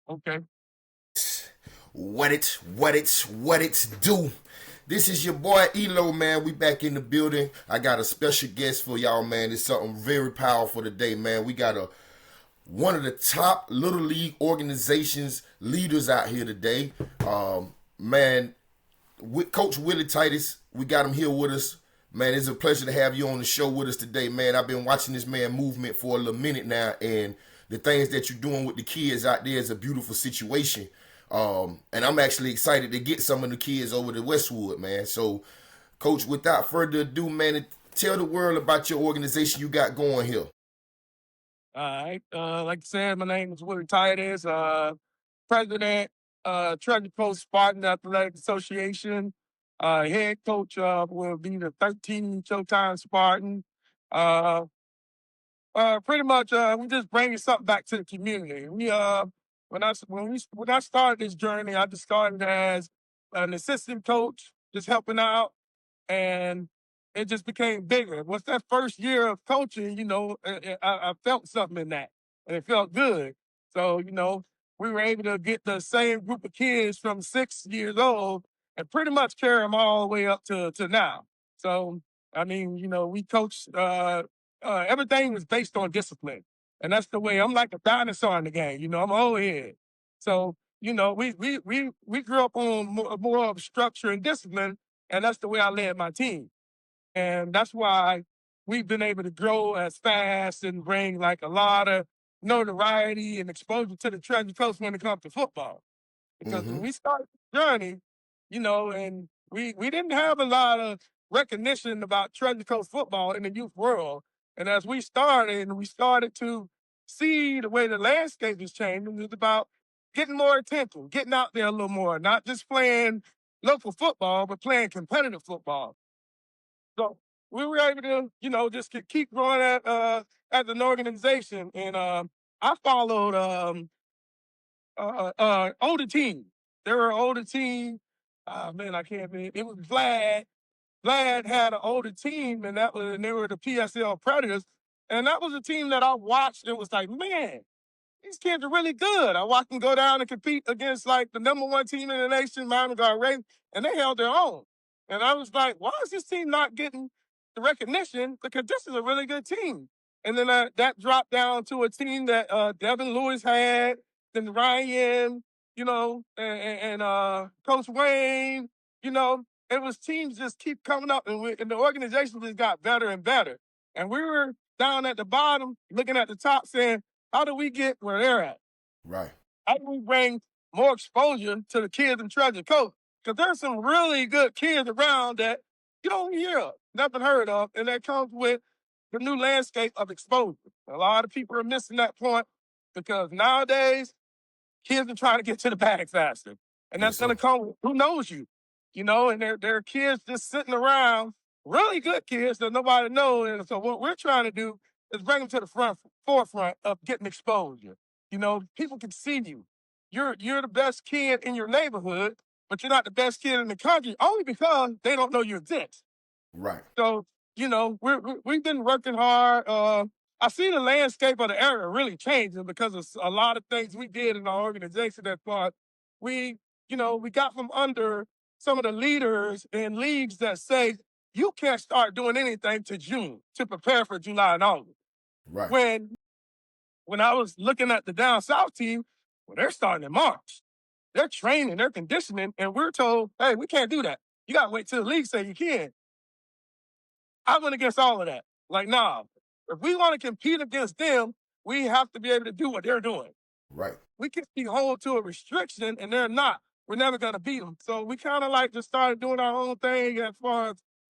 Okay. What it's do. This is your boy ELOOO, man. We back in the building. I got a special guest for y'all, man. It's something very powerful today, man. We got one of the top little league organizations leaders out here today. Man, with Coach Willie Titus, we got him here with us. Man, it's a pleasure to have you on the show with us today, man. I've been watching this man movement for a little minute now, and the things that you're doing with the kids out there is a beautiful situation. And I'm actually excited to get some of the kids over to Westwood, man. So, Coach, without further ado, man, tell the world about your organization you got going here. All right. Like I said, my name is Willie Titus, president, Treasure Coast Spartan Athletic Association. Head coach will be the 13 Showtime Spartan. Uh, Pretty much, we just bringing something back to the community. When I started this journey, I just started as an assistant coach, just helping out, and it just became bigger. Once that first year of coaching, I felt something in that, and it felt good. So, we were able to get the same group of kids from 6 years old and pretty much carry them all the way up to now. So, I mean, we coach. Everything was based on discipline, and that's the way I'm like a dinosaur in the game. I'm an old head, so we grew up on more of structure and discipline, and that's the way I led my team. And that's why we've been able to grow as fast and bring like a lot of notoriety and exposure to the Treasure Coast when it comes to football. Because when Mm-hmm. we started the journey, and we didn't have a lot of recognition about Treasure Coast football in the youth world. And as we started to see the way the landscape is changing, it's about getting more attention, getting out there a little more, not just playing local football, but playing competitive football. So we were able to, just keep growing as an organization. And I followed older team. They were an older team. Man, I can't believe it was Vlad. Vlad had an older team, and they were the PSL Predators. And that was a team that I watched and was like, man, these kids are really good. I watched them go down and compete against like the number one team in the nation, Miami Ravens, and they held their own. And I was like, why is this team not getting the recognition? Because this is a really good team. And then that dropped down to a team that Devin Lewis had, then Ryan, and Coach Wayne. It was teams just keep coming up, and the organization just got better and better. And we were down at the bottom, looking at the top, saying, how do we get where they're at? Right. How do we bring more exposure to the kids in Treasure Coast? Because there's some really good kids around that you don't hear of, nothing heard of, and that comes with the new landscape of exposure. A lot of people are missing that point because nowadays kids are trying to get to the bag faster, and Yes, that's going sir. to come with who knows you, and there are kids just sitting around, really good kids that nobody knows. And so what we're trying to do is bring them to the forefront of getting exposure. People can see you. You're the best kid in your neighborhood, but you're not the best kid in the country only because they don't know you exist. Right. So, we've been working hard. I see the landscape of the area really changing because of a lot of things we did in our organization that thought we, we got from under some of the leaders in leagues that say you can't start doing anything to June to prepare for July and August. Right. When I was looking at the down south team, well, they're starting in March. They're training, they're conditioning, and we're told, hey, we can't do that. You gotta wait till the league say you can. I went against all of that. Like, nah, if we want to compete against them, we have to be able to do what they're doing. Right. We can be hold to a restriction and they're not. We're never going to beat them. So we kind of like just started doing our own thing as far as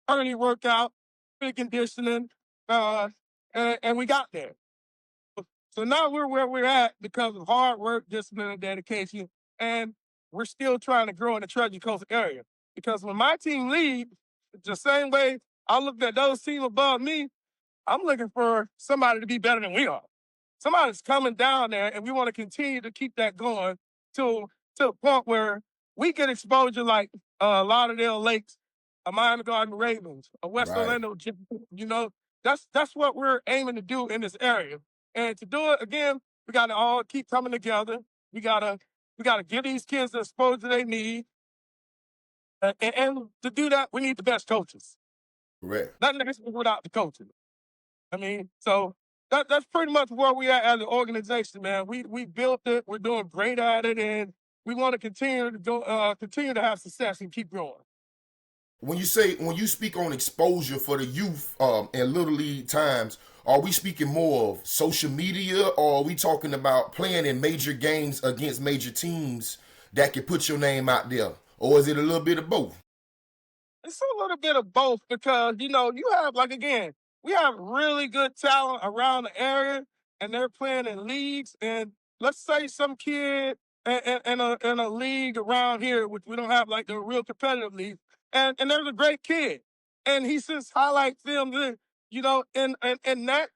early workout, fit conditioning, uh, and we got there. So now we're where we're at because of hard work, discipline, and dedication. And we're still trying to grow in the Treasure Coast area. Because when my team leaves, the same way I looked at those teams above me, I'm looking for somebody to be better than we are. Somebody's coming down there, and we want to continue to keep that going to a point where we get exposure like Lauderdale Lakes, a Miami Garden Ravens, a West Right. Orlando. That's what we're aiming to do in this area. And to do it again, we got to all keep coming together. We gotta give these kids the exposure they need. And to do that, we need the best coaches. Correct. Nothing happens without the coaching. I mean, so that's pretty much where we are as an organization, man. We built it. We're doing great at it, and we want to continue to have success and keep growing. When you speak on exposure for the youth in Little League times, are we speaking more of social media, or are we talking about playing in major games against major teams that can put your name out there, or is it a little bit of both? It's a little bit of both because, you have, like, again, we have really good talent around the area and they're playing in leagues. And let's say some kid in a league around here, which we don't have like the real competitive league, and there's a great kid. And he says highlight film, in that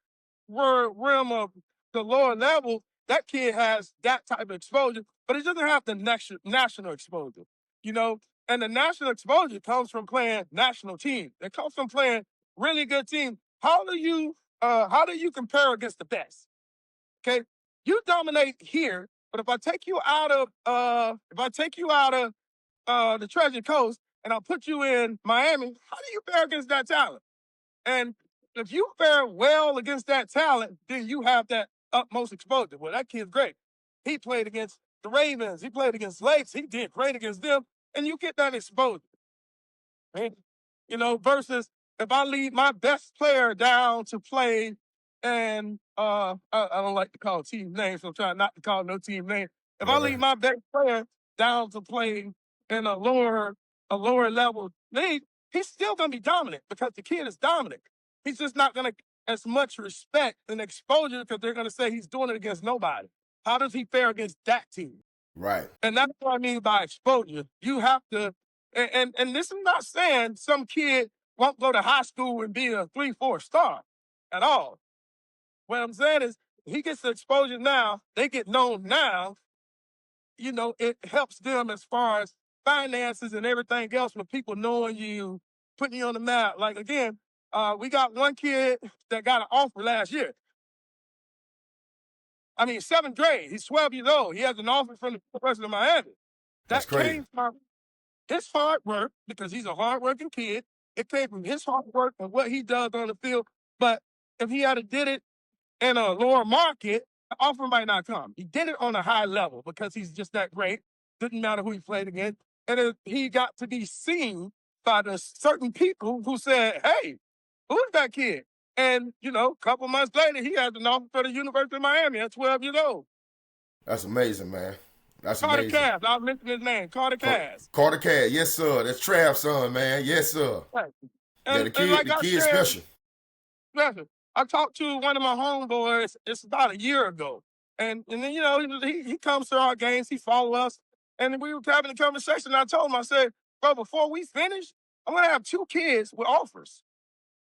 realm of the lower level, that kid has that type of exposure, but he doesn't have the national exposure, you know? And the national exposure comes from playing national teams. It comes from playing really good teams. How do you compare against the best? Okay, you dominate here, but if I take you out of the Treasure Coast and I'll put you in Miami, how do you fare against that talent? And if you fare well against that talent, then you have that utmost exposure. Well, that kid's great. He played against the Ravens. He played against Lakes. He did great against them. And you get that exposure. Right? Versus if I leave my best player down to play, and I don't like to call team names, so I'm trying not to call no team name. If I leave my best player down to play in a lower level league, he's still gonna be dominant because the kid is dominant. He's just not gonna as much respect and exposure because they're gonna say he's doing it against nobody. How does he fare against that team? Right. And that's what I mean by exposure. You have to, and this is not saying some kid won't go to high school and be a 3-4 star at all. What I'm saying is he gets the exposure now, they get known now, it helps them as far as finances and everything else with people knowing you, putting you on the map. Like, again, we got one kid that got an offer last year. I mean, 7th grade. He's 12 years old. He has an offer from the University of Miami. That's That crazy. came from his hard work because he's a hardworking kid. It came from his hard work and what he does on the field. But if he had did it in a lower market, the offer might not come. He did it on a high level because he's just that great. Didn't matter who he played against. And he got to be seen by the certain people who said, hey, who's that kid? And, a couple months later, he had an offer for the University of Miami at 12 years old. That's amazing, man. That's Carter amazing. Cass. I'll mention his name. Carter Cass. Carter Cass. Yes, sir. That's Trav's son, man. Yes, sir. Right. Yeah, the kid's special. I talked to one of my homeboys, it's about a year ago. And then, he comes to our games, he follows us. And we were having a conversation. And I told him, I said, bro, before we finish, I'm going to have 2 kids with offers.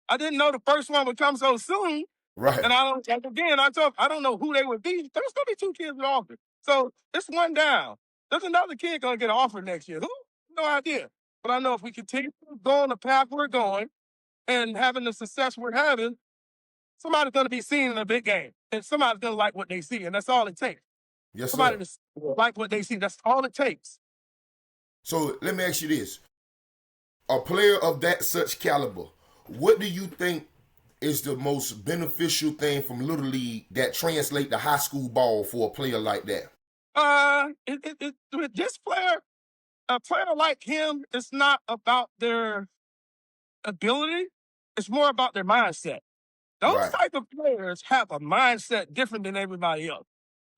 I didn't know the first one would come so soon. Right. And I don't know who they would be. There's going to be 2 kids with offers. So it's one down. There's another kid going to get an offer next year. Who? No idea. But I know if we continue to go on the path we're going and having the success we're having, somebody's going to be seen in a big game. And somebody's going to like what they see. And that's all it takes. Yes, Somebody sir. to like what they see. That's all it takes. So let me ask you this. A player of that such caliber, what do you think is the most beneficial thing from Little League that translate to high school ball for a player like that? With this player, a player like him, it's not about their ability. It's more about their mindset. Those type of players have a mindset different than everybody else.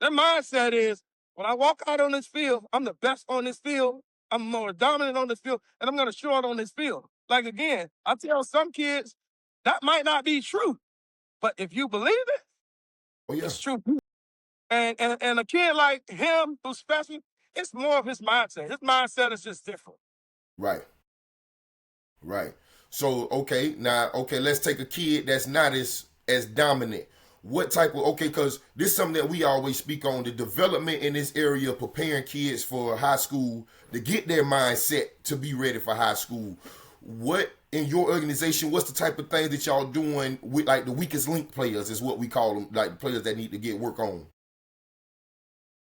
Their mindset is, when I walk out on this field, I'm the best on this field. I'm more dominant on this field, and I'm going to show it on this field. Like, again, I tell some kids, that might not be true, but if you believe it, it's true. And a kid like him who's special, it's more of his mindset. His mindset is just different. Right. So, let's take a kid that's not as dominant. What type of, because this is something that we always speak on, the development in this area, preparing kids for high school, to get their mindset to be ready for high school. What, in your organization, what's the type of things that y'all doing with, like, the weakest link players is what we call them, like the players that need to get work on?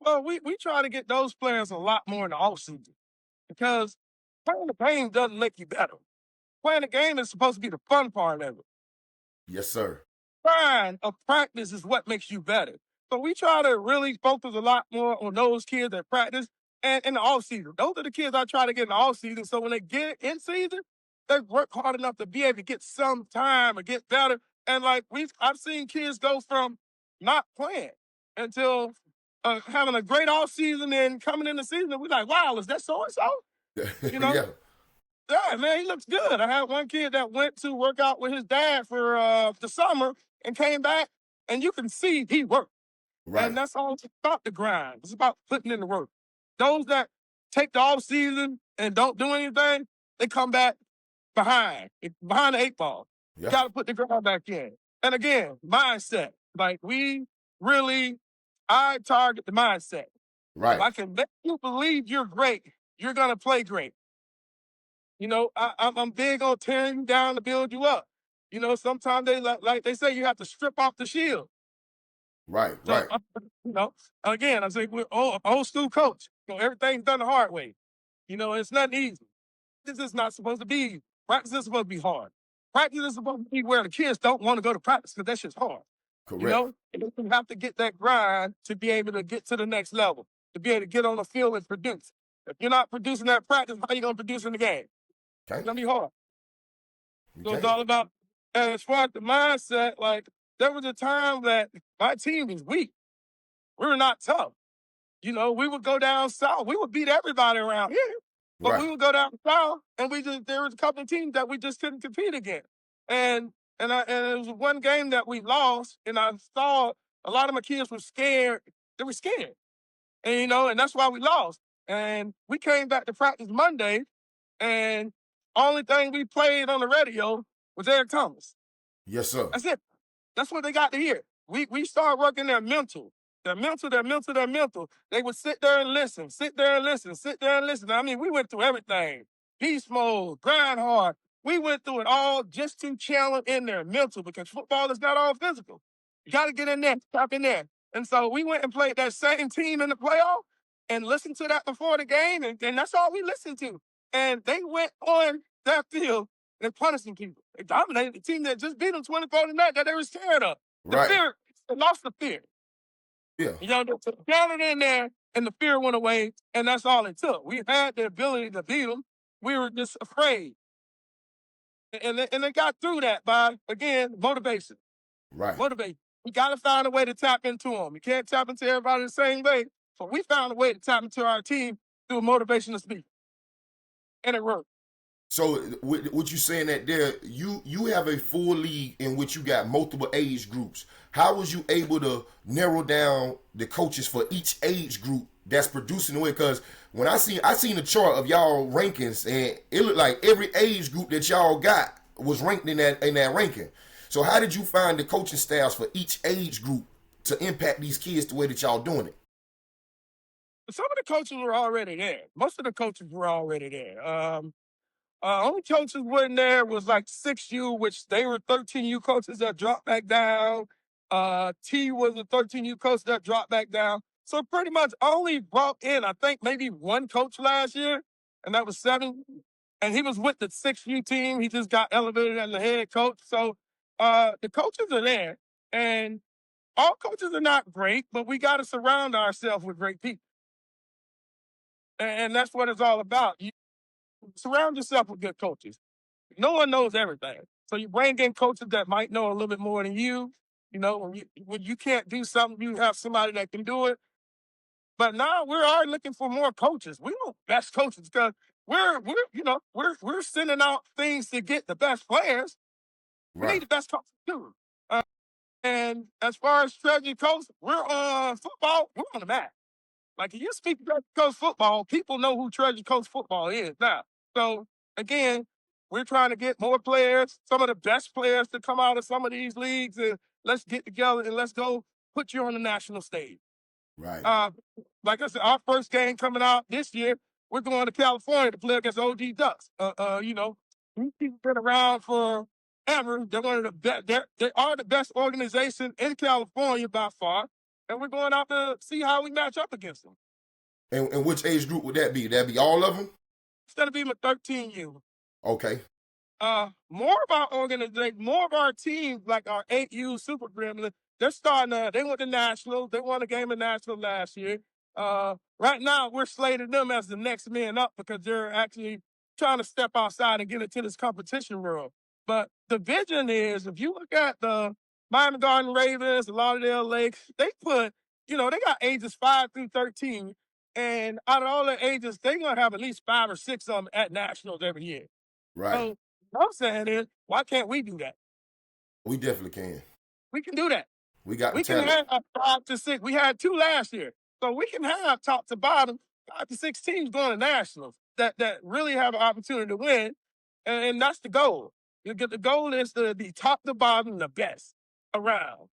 Well, we try to get those players a lot more in the offseason because playing the game doesn't make you better. Playing the game is supposed to be the fun part of it. Yes, sir. Grind of practice is what makes you better. So we try to really focus a lot more on those kids that practice and in the off season. Those are the kids I try to get in the off season. So when they get in season, they work hard enough to be able to get some time or get better. And like I've seen kids go from not playing until having a great off season and coming in the season. And we're like, wow, is that so and so? You know, Yeah. yeah, man, he looks good. I had one kid that went to work out with his dad for the summer and came back, and you can see he worked. And Right. that's all it's about the grind. It's about putting in the work. Those that take the off season and don't do anything, they come back behind the eight ball. You Yeah. got to put the grind back in. And again, mindset. Like I target the mindset. If Right. I can make you believe you're great, you're gonna play great. You know, I'm big on tearing you down to build you up. You know, sometimes they like they say you have to strip off the shield. Right. So, Right. you know, again, I say we're old school coach. You know, everything's done the hard way. You know, it's nothing easy. This is not supposed to be easy. Practice is supposed to be hard. Practice is supposed to be where the kids don't want to go to practice because that shit's hard. You Correct. know, and you have to get that grind to be able to get to the next level, to be able to get on the field and produce. If you're not producing that practice, how are you going to produce in the game? It's Okay. going to be hard. So it's Okay. all about, and as far as the mindset, like there was a time that my team was weak. We were not tough. You know, we would go down south. We would beat everybody around here. But Right. we would go down south and there was a couple of teams that we just couldn't compete against. And it was one game that we lost, and I saw a lot of my kids were scared. They were scared. And you know, and that's why we lost. And we came back to practice Monday, and only thing we played on the radio was Eric Thomas. Yes, sir. That's it. That's what they got to hear. We started working their mental. Their mental. They would sit there and listen, sit there and listen, sit there and listen. I mean, we went through everything. Beast mode, grind hard. We went through it all just to challenge in their mental because football is not all physical. You got to get in there, tap in there. And so we went and played that same team in the playoff and listened to that before the game, and that's all we listened to. And they went on that field and punishing people. They dominated the team that just beat them 24-0 that they were scared of. The Right. fear, they lost the fear. Yeah. You know, they got it in there, and the fear went away, and that's all it took. We had the ability to beat them. We were just afraid. And they got through that by, again, motivation. Right. Motivation. We got to find a way to tap into them. You can't tap into everybody the same way. So we found a way to tap into our team through a motivational speaker. And it worked. So what you saying that there, you have a full league in which you got multiple age groups. How was you able to narrow down the coaches for each age group that's producing the way? Because when I seen the chart of y'all rankings, and it looked like every age group that y'all got was ranked in that ranking. So how did you find the coaching staffs for each age group to impact these kids the way that y'all doing it? Some of the coaches were already there. Most of the coaches were already there. Only coaches wasn't there was like 6U, which they were 13U coaches that dropped back down. T was a 13U coach that dropped back down. So pretty much only brought in, I think, maybe one coach last year, and that was 7. And he was with the 6U team. He just got elevated as the head coach. So the coaches are there. And all coaches are not great, but we got to surround ourselves with great people. And that's what it's all about. You surround yourself with good coaches. No one knows everything. So you bring in coaches that might know a little bit more than you. You know, when you can't do something, you have somebody that can do it. But now we're already looking for more coaches. We want best coaches because we're sending out things to get the best players. We Right. need the best coaches too. And as far as strategy coach, we're on football. We're on the map. Like, if you speak to Treasure Coast football, people know who Treasure Coast football is now. So, again, we're trying to get more players, some of the best players to come out of some of these leagues, and let's get together and let's go put you on the national stage. Right. Like I said, our first game coming out this year, we're going to California to play against OG Ducks. These people been around for ever. They're one of the best. They are the best organization in California by far. and we're going out to see how we match up against them. And which age group would that be? That'd be all of them? Instead of being a 13U. Okay. More of our organization, more of our teams, like our 8U Super Gremlin, they're starting to, they went to Nationals. They won a game of Nationals last year. Right now, we're slating them as the next men up because they're actually trying to step outside and get into this competition world. But the vision is, if you look at the Miami Garden Ravens, the Lauderdale Lakes, they put, they got ages 5 through 13. And out of all the ages, they're going to have at least 5 or 6 of them at Nationals every year. Right. So what I'm saying is, why can't we do that? We definitely can. We can do that. We got the We can talent. have 5 to 6. We had 2 last year. So we can have top to bottom 5 to 6 teams going to nationals that really have an opportunity to win. And that's the goal. The goal is to be top to bottom, the best around.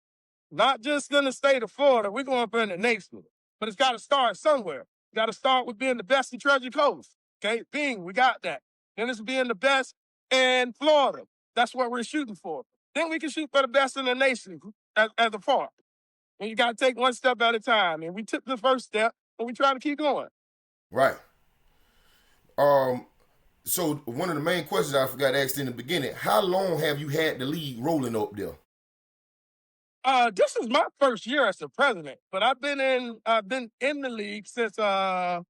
Not just in the state of Florida. We're going for in the nation. But it's got to start somewhere. Got to start with being the best in Treasure Coast. Okay, bing, we got that. Then it's being the best in Florida. That's what we're shooting for. Then we can shoot for the best in the nation as a part. And you got to take one step at a time. And we took the first step, and we try to keep going. Right. So one of the main questions I forgot to ask in the beginning: how long have you had the league rolling up there? This is my first year as the president, but I've been in the league since I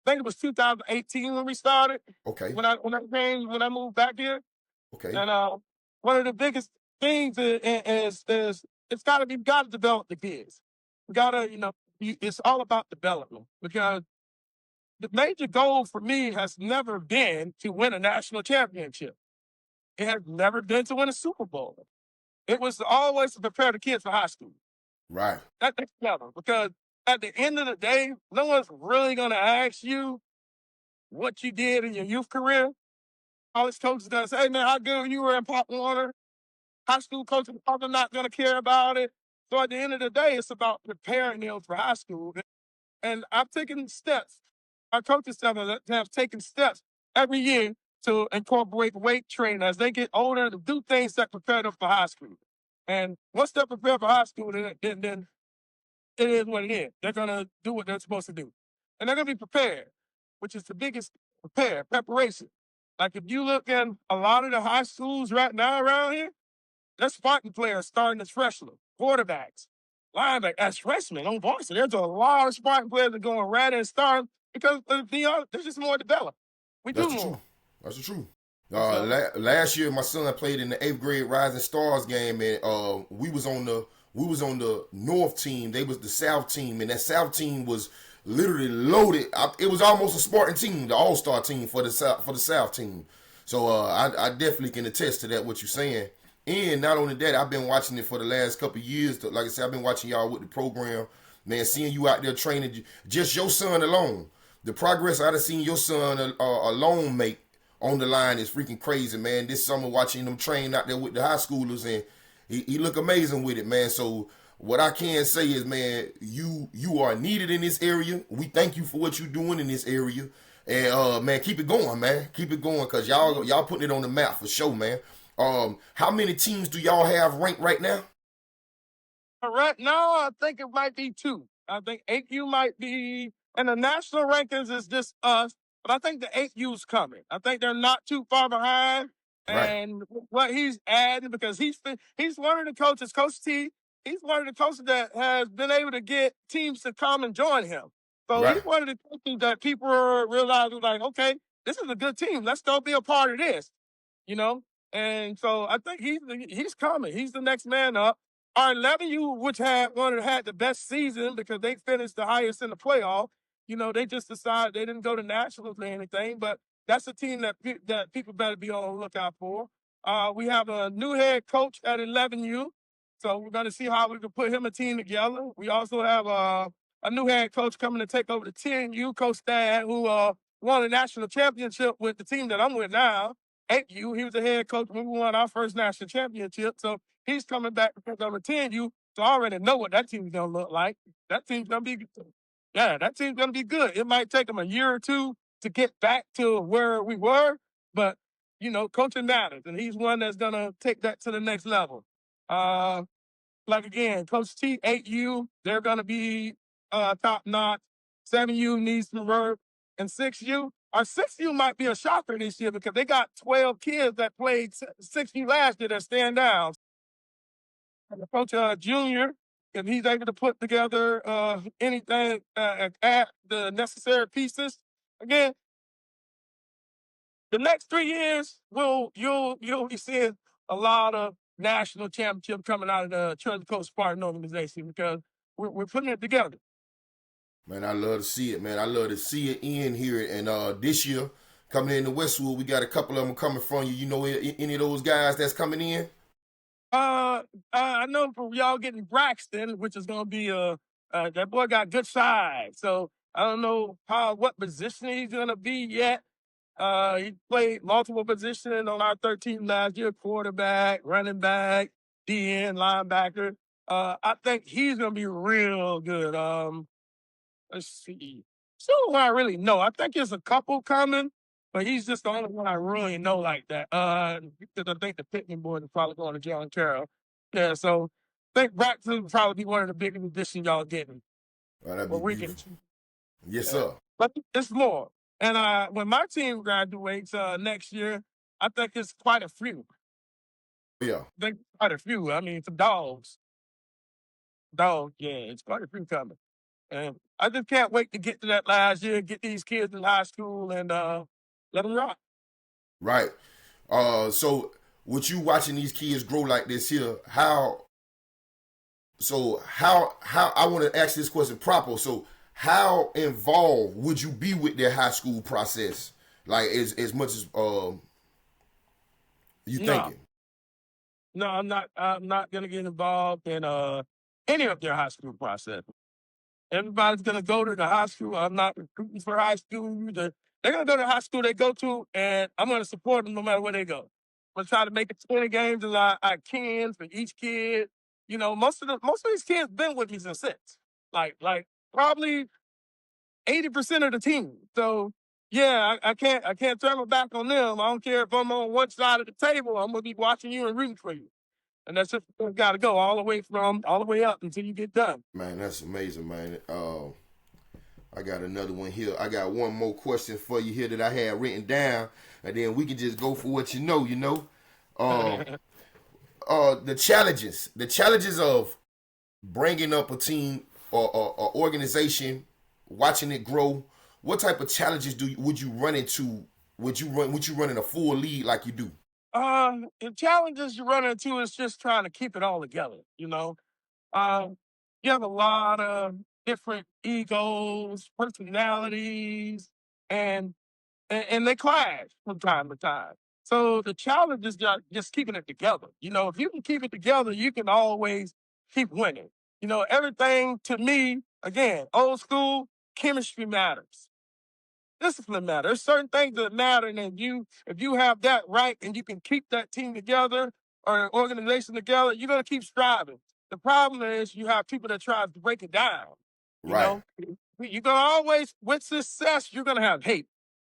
think it was 2018 when we started. Okay. When I moved back here. Okay. And one of the biggest things is it's got to develop the kids. We got to, it's all about development, because the major goal for me has never been to win a national championship. It has never been to win a Super Bowl. It was always to prepare the kids for high school. Right. That's never, because at the end of the day, no one's really going to ask you what you did in your youth career. College coaches going to say, hey, man, how good you were in Pop Warner. High school coaches are probably not going to care about it. So at the end of the day, it's about preparing them for high school. And I've taken steps. Our coaches have taken steps every year to incorporate weight training as they get older, to do things that prepare them for high school. And once they're prepared for high school, then it is what it is. They're going to do what they're supposed to do. And they're going to be prepared, which is the biggest preparation. Like if you look at a lot of the high schools right now around here, there's Spartan players starting as freshmen, quarterbacks, linebackers, as freshmen on varsity. There's a lot of Spartan players that are going right and starting because there's just more developed. That's the truth. That's the truth. Last year, my son played in the 8th grade Rising Stars game, and we was on the North team. They was the South team, and that South team was literally loaded. It was almost a Spartan team, the All-Star team for the South team. So I definitely can attest to that, what you're saying. And not only that, I've been watching it for the last couple of years. Like I said, I've been watching y'all with the program. Man, seeing you out there training, just your son alone, the progress I've seen your son alone make on the line is freaking crazy, man. This summer watching them train out there with the high schoolers, and he look amazing with it, man. So what I can say is, man, you are needed in this area. We thank you for what you're doing in this area. And man, keep it going, man. Keep it going, because y'all putting it on the map for sure, man. How many teams do y'all have ranked right now? Right now, I think it might be 2. I think 8U might be, and the national rankings is just us, but I think the 8U's coming. I think they're not too far behind. Right. And what he's adding, because he's one of the coaches, Coach T, he's one of the coaches that has been able to get teams to come and join him. So Right. he's one of the coaches that people are realizing, like, okay, this is a good team. Let's go be a part of this, And so I think he's coming. He's the next man up. Our 11U, which had the best season because they finished the highest in the playoff, they just decided they didn't go to nationals or anything. But that's a team that people better be on the lookout for. We have a new head coach at 11U, so we're going to see how we can put him a team together. We also have a new head coach coming to take over the 10U, Coach Dad, who won a national championship with the team that I'm with now. 8U, he was the head coach when we won our first national championship. So he's coming back because I'm a 10U. So I already know what that team's going to look like. That team's going to be good. Yeah, that team's going to be good. It might take them a year or two to get back to where we were, but, coaching matters, and he's one that's going to take that to the next level. like again, Coach T, 8U, they're gonna be top notch. 7U needs some work, and 6U. Our 6U might be a shocker this year because they got 12 kids that played 6U last year that stand down. And Coach Junior, if he's able to put together anything, add the necessary pieces, again, the next 3 years, you'll be seeing a lot of national championship coming out of the Treasure Coast Spartan organization because we're putting it together. Man, I love to see it, man. I love to see it in here. And this year, coming in the Westwood, we got a couple of them coming from you. You know any of those guys that's coming in? I know for y'all getting Braxton, which is gonna be that boy got good size. So I don't know what position he's gonna be yet. He played multiple positions on our 13 last year: quarterback, running back, DN, linebacker. I think he's gonna be real good. Let's see. So I really know. I think there's a couple coming, but he's just the only one I really know like that. Because I think the Pittman boys are probably going to John Carroll. Yeah, so I think Braxton will probably be one of the biggest additions y'all getting. Oh, that'd Well, be we beautiful. can, Yes, sir. but it's more. And when my team graduates next year, I think it's quite a few. Yeah. I think quite a few. I mean, some dogs. Dogs, yeah, it's quite a few coming. And I just can't wait to get to that last year, get these kids in high school, and let them rock. Right. So with you watching these kids grow like this here, how I want to ask this question proper. So how involved would you be with their high school process? Like as much as you No, thinking? no, I'm not. I'm not gonna get involved in any of their high school process. Everybody's gonna go to the high school. I'm not recruiting for high school. They're gonna go to the high school they go to, and I'm gonna support them no matter where they go. I'm gonna try to make it 20 games as I can for each kid. You know, most of these kids been with me since. Like probably 80% of the team. So yeah, I can't turn my back on them. I don't care if I'm on one side of the table. I'm gonna be watching you and rooting for you. And that's just got to go all the way up until you get done. Man, that's amazing, man. I got another one here. I got one more question for you here that I had written down, and then we can just go for what you know. You know, the challenges of bringing up a team or organization, watching it grow. What type of challenges would you run into? Would you run in a full lead like you do? The challenges you run into is just trying to keep it all together. Um, you have a lot of different egos, personalities, and and they clash from time to time. So the challenge is just keeping it together. If you can keep it together, you can always keep winning. Everything to me, again, old school, chemistry matters. Discipline matters. There's certain things that matter, and if you have that right and you can keep that team together or an organization together, you're gonna keep striving. The problem is you have people that try to break it down. You Right. know, you're gonna always with success, you're gonna have hate.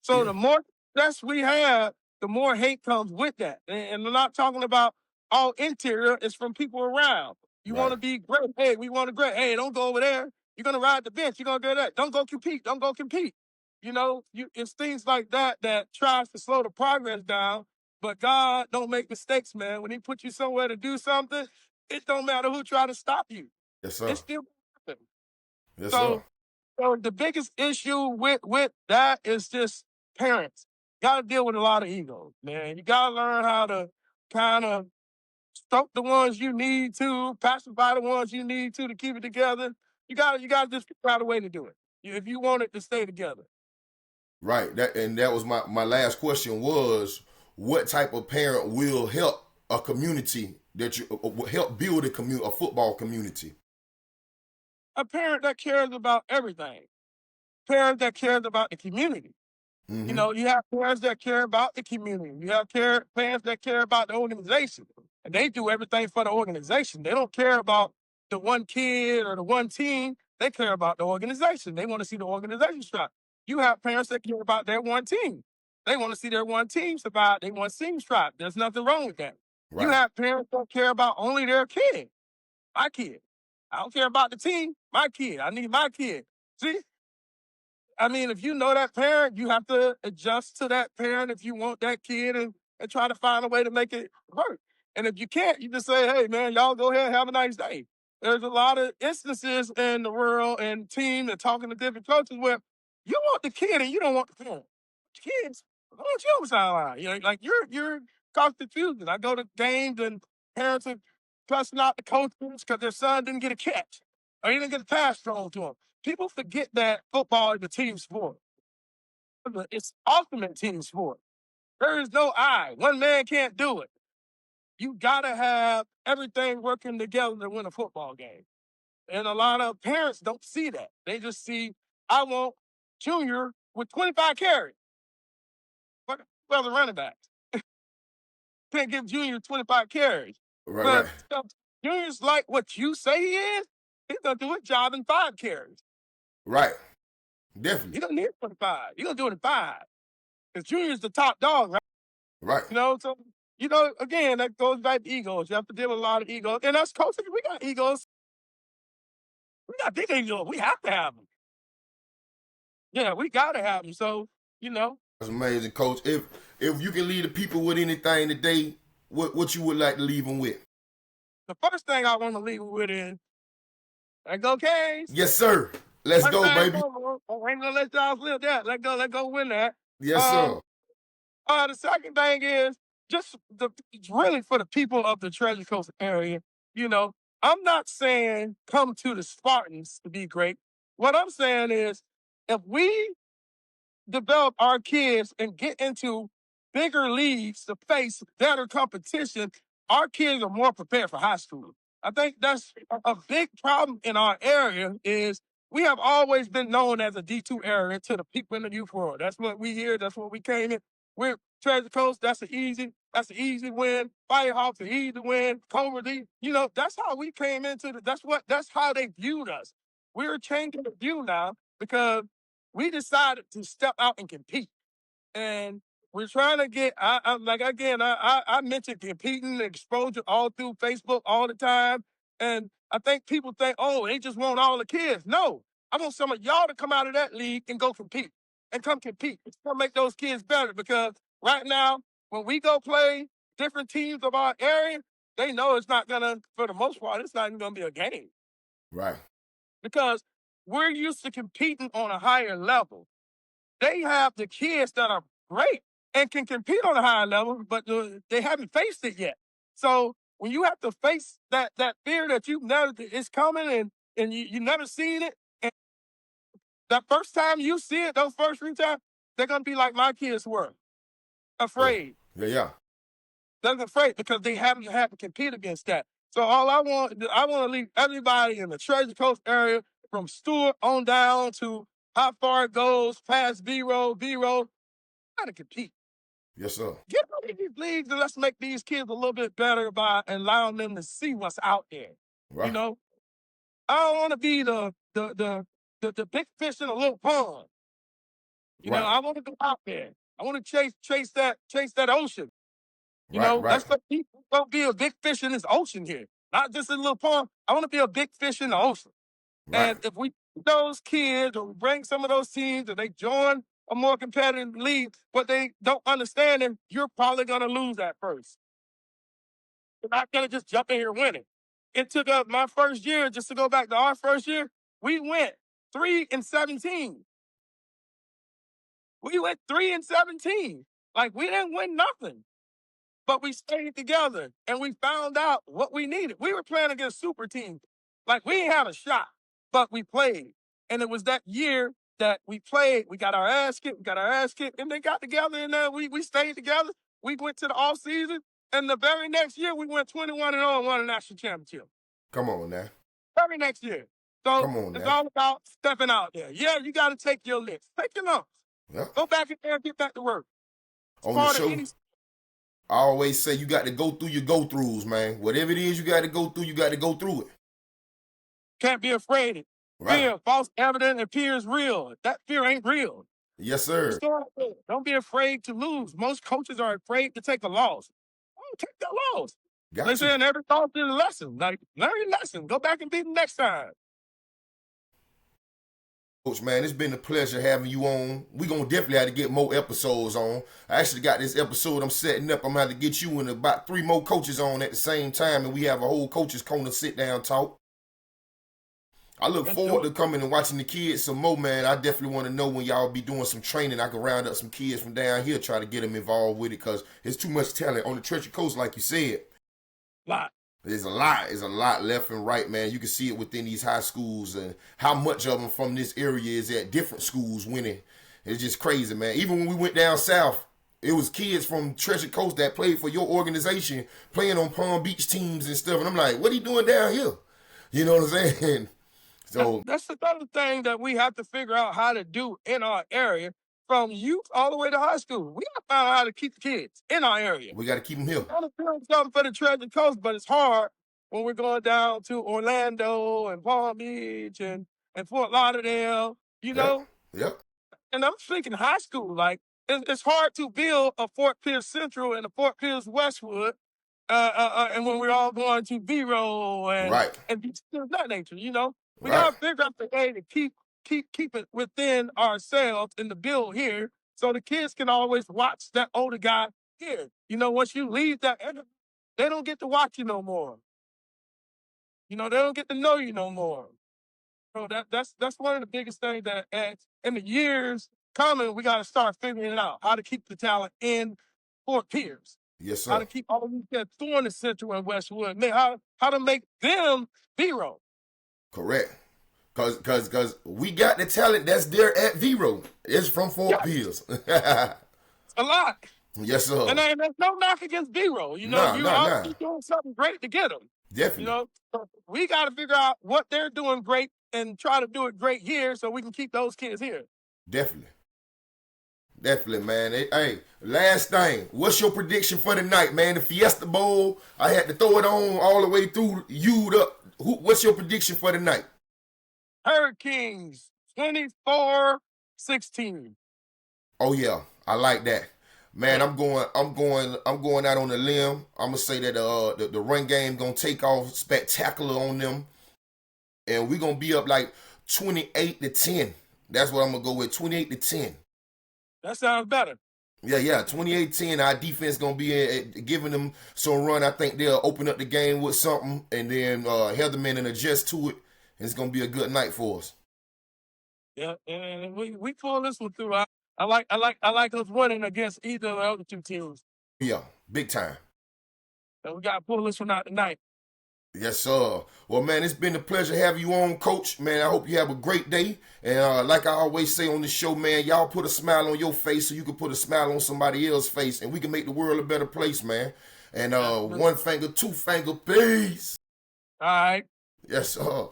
So Yeah. the more success we have, the more hate comes with that. And I'm not talking about all interior, it's from people around. You want Right. to be great. Hey, we want to great. Hey, don't go over there. You're gonna ride the bench. You're gonna do that. Don't go compete. Don't go compete. It's things like that that tries to slow the progress down. But God don't make mistakes, man. When He put you somewhere to do something, it don't matter who try to stop you. Yes, sir. It's still happen. Yes, sir. So, so the biggest issue with that is just parents. Got to deal with a lot of egos, man. You got to learn how to kind of stroke the ones you need to, pacify the ones you need to keep it together. You got to just figure out a way to do it if you want it to stay together. Right. That was my last question was what type of parent will help a community that you will help build a football community. A parent that cares about everything, parent that cares about the community. Mm-hmm. You have parents that care about the community. You have parents that care about the organization. And they do everything for the organization. They don't care about the one kid or the one team. They care about the organization. They want to see the organization strive. You have parents that care about their one team. They want to see their one team survive. They want to see them strive. There's nothing wrong with that. You Right. have parents that care about only their kid. My kid. I don't care about the team. My kid. I need my kid. See? I mean, if you know that parent, you have to adjust to that parent if you want that kid and try to find a way to make it work. And if you can't, you just say, hey, man, y'all go ahead and have a nice day. There's a lot of instances in the world and team and talking to different coaches where you want the kid and you don't want the parent. Kids, I want you on the sideline. You know, like you're causing confusion. I go to games and parents are cussing out the coaches because their son didn't get a catch or he didn't get a pass thrown to him. People forget that football is a team sport. It's ultimate team sport. There is no I. One man can't do it. You gotta have everything working together to win a football game. And a lot of parents don't see that. They just see, I want Junior with 25 carries. Well, the running back can't give Junior 25 carries. Right. But Junior's like what you say he is. He's gonna do his job in 5 carries. Right. You Definitely. don't need 25. You're gonna do it in 5. Because Junior's the top dog, right? Right. So, again, that goes back to egos. You have to deal with a lot of egos. And us coaches, we got egos. We got big egos. We have to have them. Yeah, we gotta have them. So, That's amazing, Coach. If you can leave the people with anything today, what you would like to leave them with? the first thing I want to leave with is, let's go, Canes. Yes, sir. Let's go, baby. I ain't gonna let y'all live that. Let go win that. Yes, sir. The second thing is it's really for the people of the Treasure Coast area. I'm not saying come to the Spartans to be great. What I'm saying is, if we develop our kids and get into bigger leagues to face better competition, our kids are more prepared for high school. I think that's a big problem in our area is we have always been known as a D2 area to the people in the youth world. That's what we hear. That's what we came in. We're Treasure Coast. That's an easy win. Firehawks an easy win. Cobra D. That's how we came into that's how they viewed us. We're changing the view now because we decided to step out and compete. And we're trying to get, I mentioned competing, exposure all through Facebook all the time. And I think people think, oh, they just want all the kids. No, I want some of y'all to come out of that league and go compete. And come compete. It's going to make those kids better because right now, when we go play different teams of our area, they know it's not going to, for the most part, it's not even going to be a game. Right. Because we're used to competing on a higher level. They have the kids that are great and can compete on a higher level, but they haven't faced it yet. So when you have to face that fear that you never is coming and you never seen it, and that first time you see it, those first 3 times, they're gonna be like my kids were, afraid. Yeah. They're afraid because they haven't had to compete against that. So I want to leave everybody in the Treasure Coast area from Stewart on down to how far it goes past B-Road, gotta compete. Yes, sir. Get out of these leagues and let's make these kids a little bit better by allowing them to see what's out there. Right. I don't want to be the big fish in a little pond. Right. I want to go out there. I want to chase that ocean. Right. Let's let people go be a big fish in this ocean here, not just in a little pond. I want to be a big fish in the ocean. Right. And if we those kids or bring some of those teams and they join a more competitive league, but they don't understand it, you're probably going to lose at first. You're not going to just jump in here winning. It took up my first year, just to go back to our first year, we went 3-17. We went 3-17. Like, we didn't win nothing. But we stayed together and we found out what we needed. We were playing against super teams. Like, we ain't had a shot, but we played. And it was that year that we played. We got our ass kicked, and they got together and we stayed together. We went to the off season, and the very next year we went 21-0 and won a national championship. Come on now. Very next year. So Come on it's now. all about stepping out there. Yeah, you got to take your licks. Take your lumps. Yep. Go back in there and get back to work. On the show, I always say you got to go through your go-throughs, man. Whatever it is you got to go through, you got to go through it. Can't be afraid. Right. Fear, false evidence appears real. That fear ain't real. Yes, sir. Don't be afraid to lose. Most coaches are afraid to take a loss. Oh, take that loss. They Got you. saying every thought is a lesson. Like, learn your lesson. Go back and beat them next time. Coach, man, it's been a pleasure having you on. We're going to definitely have to get more episodes on. I actually got this episode I'm setting up. I'm going to have to get you and about 3 more coaches on at the same time, and we have a whole coaches corner sit down talk. I look forward to coming and watching the kids some more, man. I definitely want to know when y'all be doing some training. I can round up some kids from down here, try to get them involved with it, because it's too much talent on the Treasure Coast, like you said. Lot. There's a lot left and right, man. You can see it within these high schools and how much of them from this area is at different schools winning. It's just crazy, man. Even when we went down south, it was kids from Treasure Coast that played for your organization playing on Palm Beach teams and stuff. And I'm like, what are you doing down here? You know what I'm saying? So that's another thing that we have to figure out how to do in our area, from youth all the way to high school. We got to find out how to keep the kids in our area. We got to keep them here. I want to build something for the Treasure Coast, but it's hard when we're going down to Orlando and Palm Beach and Fort Lauderdale, you know? Yep. And I'm thinking high school, like, it's hard to build a Fort Pierce Central and a Fort Pierce Westwood, and when we're all going to B-roll and things of that nature, you know? We got to figure out the way to keep it within ourselves in the build here, so the kids can always watch that older guy here. You know, once you leave that, they don't get to watch you no more. You know, they don't get to know you no more. So that's one of the biggest things that in the years coming, we got to start figuring it out, how to keep the talent in Fort Pierce. Yes, sir. How to keep all of these kids doing the Central and Westwood. How to make them B-roll. Correct. Cause we got the talent that's there at V-Row. It's from Fort Pierce. A lot. Yes, sir. And there's no knock against B-roll. You know, you're obviously doing something great to get them. Definitely. You know, so we got to figure out what they're doing great and try to do it great here so we can keep those kids here. Definitely, man. Hey, last thing. What's your prediction for the night, man? The Fiesta Bowl. I had to throw it on all the way through. What's your prediction for the night? Hurricanes 24-16. Oh yeah, I like that. Man, I'm going out on a limb. I'm gonna say that the run game gonna take off spectacular on them, and we're gonna be up like 28-10. That's what I'm gonna go with, 28-10. That sounds better. Yeah, 28-10. Our defense gonna be giving them some run. I think they'll open up the game with something, and then head them in and adjust to it. And it's gonna be a good night for us. Yeah, and we pull this one through. I like us winning against either of the other two teams. Yeah, big time. So we gotta pull this one out tonight. Yes, sir. Well, man, it's been a pleasure having you on, Coach. Man, I hope you have a great day. And like I always say on the show, man, y'all put a smile on your face so you can put a smile on somebody else's face, and we can make the world a better place, man. And one finger, 2 finger, peace. All right. Yes, sir.